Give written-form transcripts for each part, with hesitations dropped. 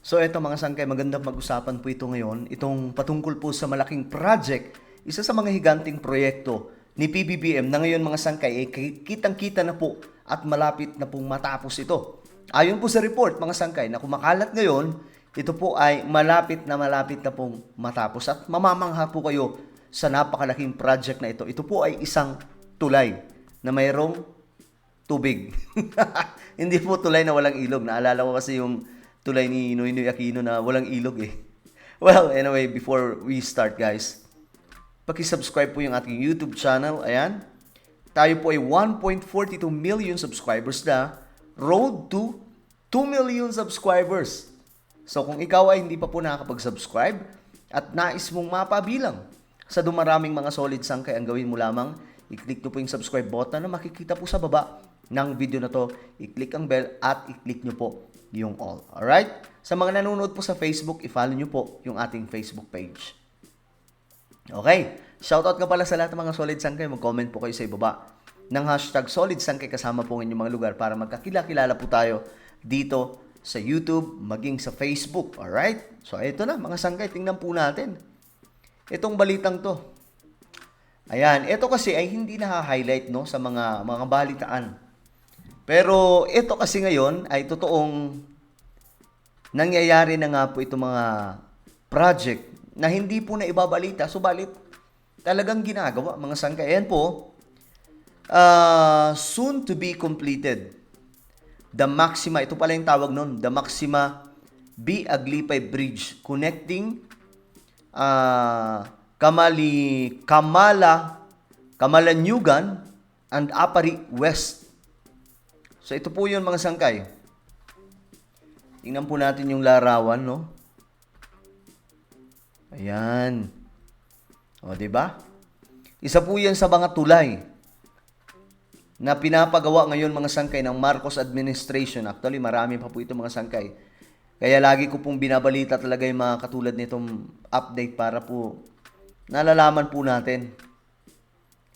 So eto mga sangkay, magandang mag-usapan po ito ngayon. Itong patungkol po sa malaking project, isa sa mga higanting proyekto ni PBBM na ngayon mga sangkay ay kitang-kita na po at malapit na pong matapos ito. Ayon po sa report mga sangkay na kumakalat ngayon, ito po ay malapit na pong matapos at mamamangha po kayo sa napakalaking project na ito. Ito po ay isang tulay na mayroong tubig. Hindi po tulay na walang ilog. Naalala ko kasi yung tulay ni Noynoy Aquino na walang ilog eh. Well, anyway, before we start guys, paki-subscribe po yung ating YouTube channel. Ayan. Tayo po ay 1.42 million subscribers na. Road to 2 million subscribers. So kung ikaw ay hindi pa po nakakapag-subscribe at nais mong mapabilang sa dumaraming mga solid sangkay, ang gawin mo lamang, i-click nyo po yung subscribe button na makikita po sa baba ng video na to. I-click ang bell at i-click nyo po yung all. Alright? Sa mga nanonood po sa Facebook, i-follow nyo po yung ating Facebook page. Okay. Shoutout ka pala sa lahat ng mga solid sangkay. Mag-comment po kayo sa ibaba ng hashtag solid sangkay kasama po ng inyong mga lugar para magkakilala po tayo dito sa YouTube, maging sa Facebook. Alright? So, ito na mga sangkay. Tingnan po natin. Itong balitang to. Ayan. Ito kasi ay hindi na-highlight no, sa mga balitaan. Pero ito kasi ngayon ay totoong nangyayari na nga po itong mga project na hindi po na ibabalita. Subalit talagang ginagawa mga sangkay. Ayan po, soon to be completed. The Maxima, ito pala yung tawag nun, The Maxima B. Aglipay Bridge connecting Kamalanyugan and Apari West. So ito po yun mga sangkay. Tingnan po natin yung larawan, no? Ayan. O, di ba? Isa po yan sa mga tulay na pinapagawa ngayon mga sangkay ng Marcos administration. Actually, marami pa po ito mga sangkay. Kaya lagi ko pong binabalita talaga yung mga katulad nitong update para po nalalaman po natin.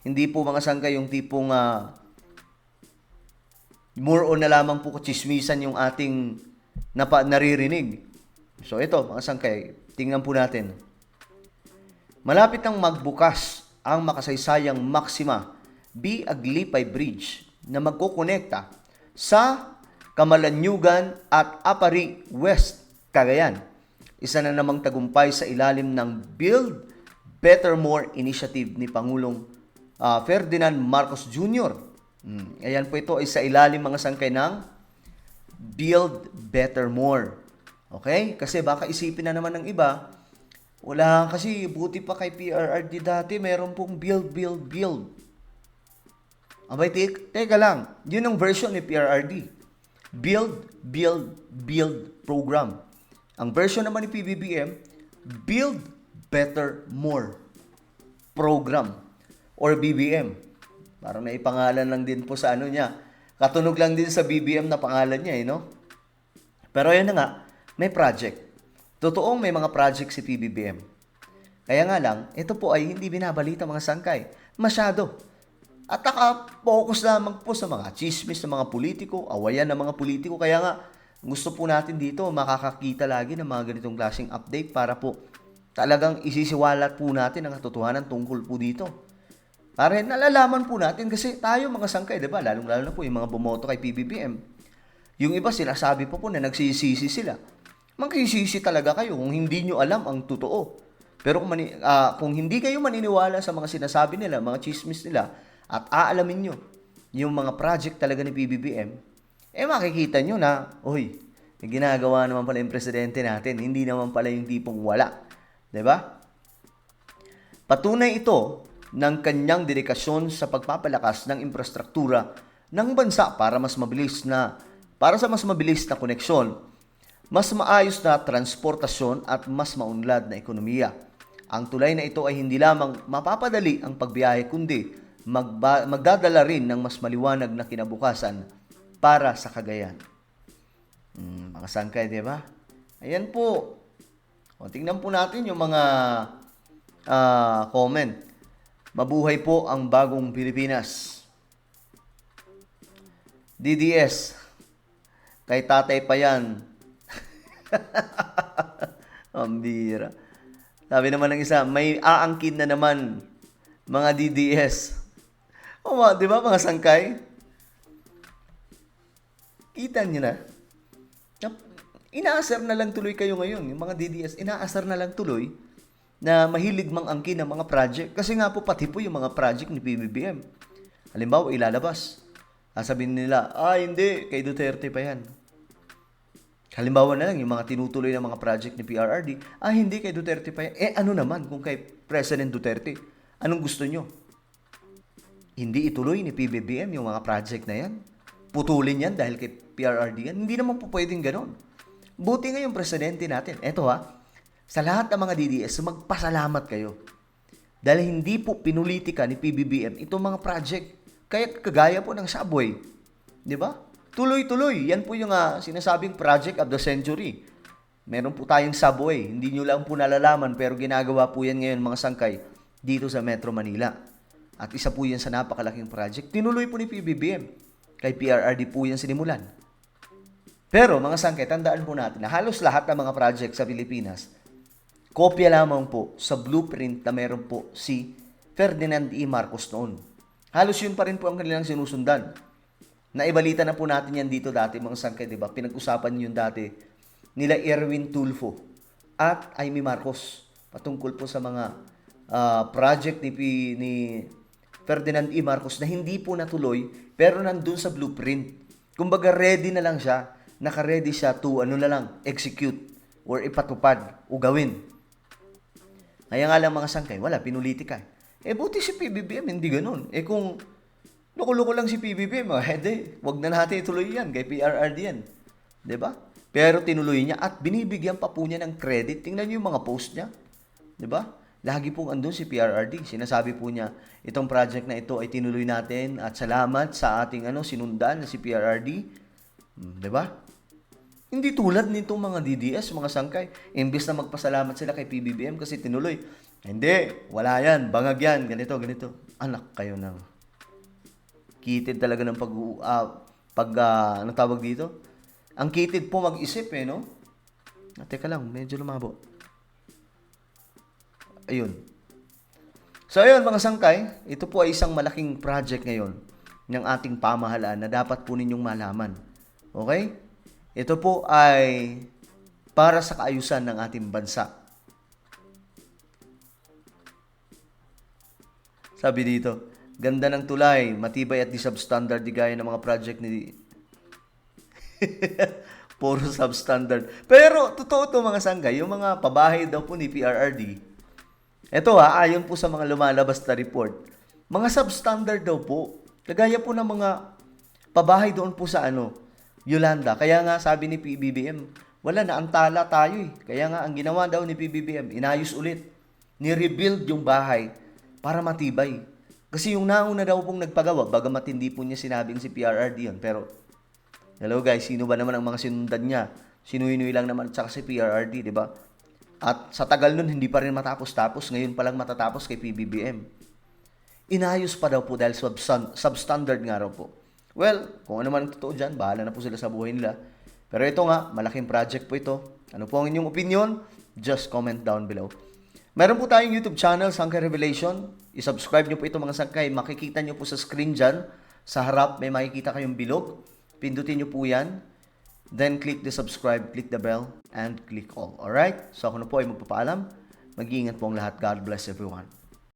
Hindi po mga sangkay yung tipong more on na lamang po chismisan yung ating naririnig. So ito, mga sangkay, tingnan po natin. Malapit nang magbukas ang makasaysayang Maxima B. Aglipay Bridge na magkokonekta sa Kamalanyugan at Apari West, Cagayan. Isa na namang tagumpay sa ilalim ng Build Better More initiative ni Pangulong Ferdinand Marcos Jr. Ayan po, ito ay sa ilalim mga sangkay ng Build Better More. Okay? Kasi baka isipin na naman ng iba, wala kasi, buti pa kay PRRD dati, meron pong build. Abay, teka lang. Yun ang version ni PRRD. Build program. Ang version naman ni PBBM, Build Better More program or BBM. Parang naipangalan lang din po sa ano niya. Katunog lang din sa BBM na pangalan niya, no? Pero yun na nga, may project. Totoong may mga project si PBBM. Kaya nga lang, ito po ay hindi binabalita mga sangkay. Masyado. At naka-focus lamang po sa mga chismis ng mga politiko, awayan ng mga politiko. Kaya nga, gusto po natin dito makakakita lagi ng mga ganitong klaseng update para po talagang isisiwalat po natin ang katotohanan tungkol po dito. Para nalalaman po natin kasi tayo mga sangkay, diba? Lalong-lalo na po yung mga bumoto kay PBBM. Yung iba sinasabi po na nagsisisi sila. Magsisisi talaga kayo kung hindi nyo alam ang totoo. Pero kung hindi kayo maniniwala sa mga sinasabi nila, mga chismis nila, at aalamin nyo yung mga project talaga ni PBBM, makikita nyo na, uy, may ginagawa naman pala yung presidente natin, hindi naman pala yung tipong wala. Diba? Patunay ito ng kanyang dedikasyon sa pagpapalakas ng infrastruktura ng bansa para sa mas mabilis na koneksyon, mas maayos na transportasyon at mas maunlad na ekonomiya. Ang tulay na ito ay hindi lamang mapapadali ang pagbiyahe kundi magdadala rin ng mas maliwanag na kinabukasan para sa Cagayan. Mga sangkay, di ba? Ayan po. O, tingnan po natin yung mga comment. Mabuhay po ang bagong Pilipinas. DDS. Kay tatay pa yan. Pambira. Sabi naman ng isa, may aangkin na naman mga DDS. Di ba mga sangkay? Kita nyo na. Inaasar na lang tuloy kayo ngayon. Yung mga DDS, inaasar na lang tuloy na mahilig mang angkin ng mga project. Kasi nga po, pati po yung mga project ni PBBM. Halimbawa, ilalabas. Sabihin nila, hindi, kay Duterte pa yan. Halimbawa na lang, yung mga tinutuloy ng mga project ni PRRD, hindi kay Duterte pa yan. Ano naman kung kay President Duterte? Anong gusto nyo? Hindi ituloy ni PBBM yung mga project na yan? Putulin yan dahil kay PRRD yan? Hindi naman po pwedeng ganon. Buti nga yung presidente natin. Eto sa lahat ng mga DDS, magpasalamat kayo. Dahil hindi po pinulitika ni PBBM itong mga project. Kaya kagaya po ng subway. Di ba? Tuloy-tuloy. Yan po yung sinasabing project of the century. Meron po tayong subway. Hindi nyo lang po nalalaman pero ginagawa po yan ngayon mga sangkay dito sa Metro Manila. At isa po yan sa napakalaking project. Tinuloy po ni PBBM. Kay PRRD po yan sinimulan. Pero mga sangkay, tandaan po natin na halos lahat ng mga project sa Pilipinas, kopya lamang po sa blueprint na meron po si Ferdinand E. Marcos noon. Halos yun pa rin po ang kanilang sinusundan. Naibalita na po natin yan dito dati mga sangkay, di ba? Pinag-usapan yun dati nila Erwin Tulfo at Amy Marcos patungkol po sa mga project ni Ferdinand E. Marcos na hindi po natuloy pero nandun sa blueprint. Kumbaga ready na lang siya, naka-ready siya to execute or ipatupad o gawin. Kaya nga lang mga sangkay, wala, pinulitika. Buti si PBBM, hindi ganun. Kung loko-loko lang si PBBM, wag na natin ituloy yan, kay PRRD yan. Diba? Pero tinuloy niya at binibigyan pa po niya ng credit. Tingnan niyo yung mga post niya. Diba? Lagi pong andun si PRRD. Sinasabi po niya, itong project na ito ay tinuloy natin at salamat sa ating sinundan na si PRRD. Diba? Hindi tulad nitong mga DDS, mga sangkay. Imbes na magpasalamat sila kay PBBM kasi tinuloy. Hindi, wala yan, bangag yan, ganito. Anak kayo ng kitid talaga ng anong tawag dito? Ang kitid po mag-isip no? Teka lang, medyo lumabo. Ayun. So ayun mga sangkay, ito po ay isang malaking project ngayon ng ating pamahalaan na dapat po ninyong malaman. Okay? Ito po ay para sa kaayusan ng ating bansa. Sabi dito, ganda ng tulay, matibay at di substandard di gaya ng mga project ni puro substandard. Pero totoo to mga sanggay, yung mga pabahay daw po ni PRRD. Ito ayon po sa mga lumalabas na report, mga substandard daw po. Kagaya po ng mga pabahay doon po sa Yolanda. Kaya nga sabi ni PBBM, wala na, antala tayo Kaya nga ang ginawa daw ni PBBM, inayos ulit. Ni-rebuild yung bahay para matibay. Kasi yung nauna daw pong nagpagawa, bagamat hindi po niya sinabing si PRRD yun. Pero, hello guys, sino ba naman ang mga sinundan niya? Sinuinoy lang naman at saka si PRRD, di ba? At sa tagal nun, hindi pa rin matapos-tapos. Ngayon pa lang matatapos kay PBBM. Inayos pa daw po dahil substandard nga raw po. Well, kung ano man ang totoo dyan, bahala na po sila sa buhay nila. Pero ito nga, malaking project po ito. Ano po ang inyong opinion? Just comment down below. Meron po tayong YouTube channel, Sangkay Revelation. I-subscribe nyo po ito mga sangkay. Makikita nyo po sa screen dyan. Sa harap, may makikita kayong bilog. Pindutin nyo po yan. Then click the subscribe, click the bell, and click all. Alright? So ako na po ay magpapaalam. Mag-iingat po ang lahat. God bless everyone.